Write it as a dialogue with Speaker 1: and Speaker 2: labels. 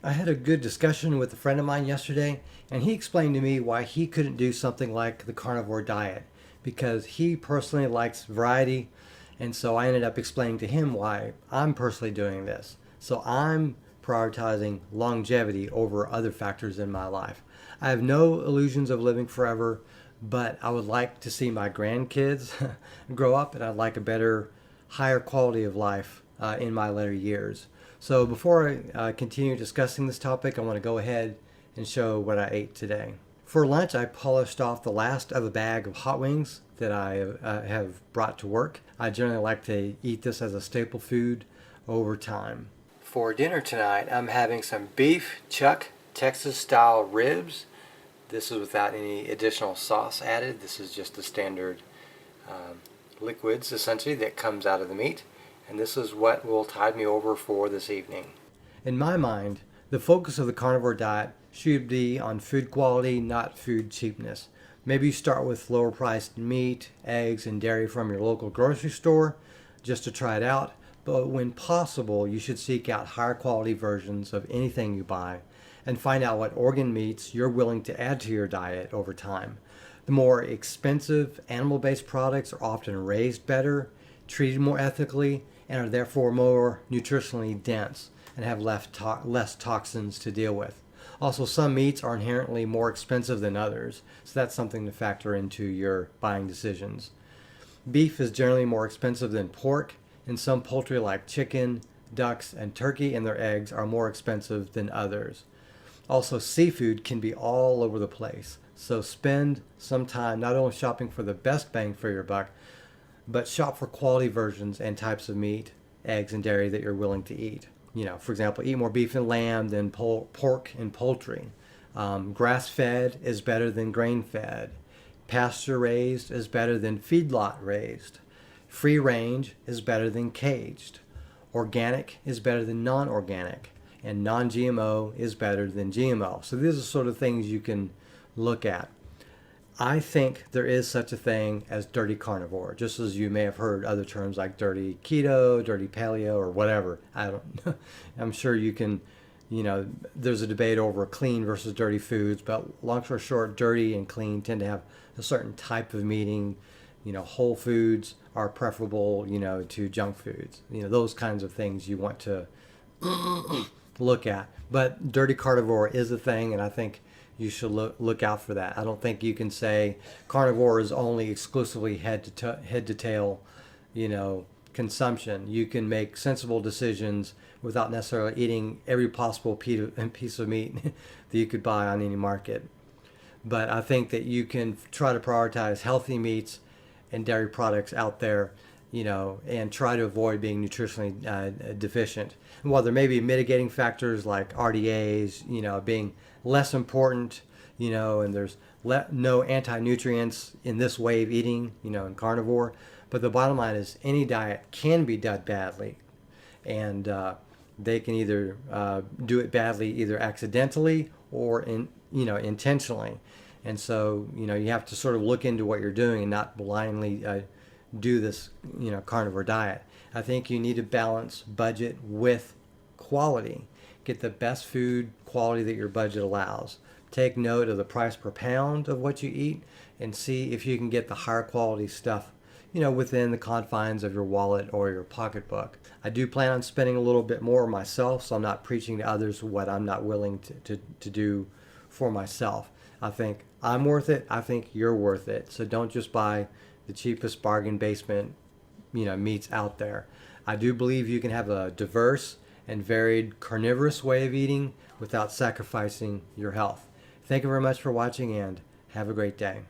Speaker 1: I had a good discussion with a friend of mine yesterday, and he explained to me why he couldn't do something like the carnivore diet because he personally likes variety. And so I ended up explaining to him why I'm personally doing this. So I'm prioritizing longevity over other factors in my life. I have no illusions of living forever, but I would like to see my grandkids grow up, and I'd like a better, higher quality of life in my later years. So before I continue discussing this topic, I want to go ahead and show what I ate today. For lunch, I polished off the last of a bag of hot wings that I have brought to work. I generally like to eat this as a staple food over time. For dinner tonight, I'm having some beef chuck Texas style ribs. This is without any additional sauce added. This is just the standard liquids essentially that comes out of the meat. And this is what will tide me over for this evening. In my mind, the focus of the carnivore diet should be on food quality, not food cheapness. Maybe you start with lower priced meat, eggs, and dairy from your local grocery store just to try it out. But when possible, you should seek out higher quality versions of anything you buy and find out what organ meats you're willing to add to your diet over time. The more expensive animal-based products are often raised better, treated more ethically, and are therefore more nutritionally dense and have less toxins to deal with. Also, some meats are inherently more expensive than others, so that's something to factor into your buying decisions. Beef is generally more expensive than pork, and some poultry like chicken, ducks, and turkey and their eggs are more expensive than others. Also, seafood can be all over the place, so spend some time not only shopping for the best bang for your buck, but shop for quality versions and types of meat, eggs, and dairy that you're willing to eat. For example, eat more beef and lamb than pork and poultry. Grass-fed is better than grain-fed. Pasture-raised is better than feedlot-raised. Free-range is better than caged. Organic is better than non-organic. And non-GMO is better than GMO. So these are sort of things you can look at. I think there is such a thing as dirty carnivore, just as you may have heard other terms like dirty keto, dirty paleo, or whatever. I don't know. I'm sure you can, there's a debate over clean versus dirty foods, but long story short, dirty and clean tend to have a certain type of meaning. Whole foods are preferable, to junk foods. Those kinds of things you want to look at. But dirty carnivore is a thing, and I think you should look out for that. I don't think you can say carnivore is only exclusively head to tail, consumption. You can make sensible decisions without necessarily eating every possible piece of meat that you could buy on any market. But I think that you can try to prioritize healthy meats and dairy products out there, and try to avoid being nutritionally deficient. And while there may be mitigating factors like RDAs, being less important, and there's no anti-nutrients in this way of eating, in carnivore. But the bottom line is any diet can be done badly, and they can either do it badly either accidentally or intentionally. And so, you have to sort of look into what you're doing and not blindly do this, carnivore diet. I think you need to balance budget with quality. Get the best food quality that your budget allows. Take note of the price per pound of what you eat and see if you can get the higher quality stuff, within the confines of your wallet or your pocketbook. I do plan on spending a little bit more myself, so I'm not preaching to others what I'm not willing to do for myself. I think I'm worth it. I think you're worth it. So don't just buy the cheapest bargain basement, meats out there. I do believe you can have a diverse and varied carnivorous way of eating without sacrificing your health. Thank you very much for watching, and have a great day.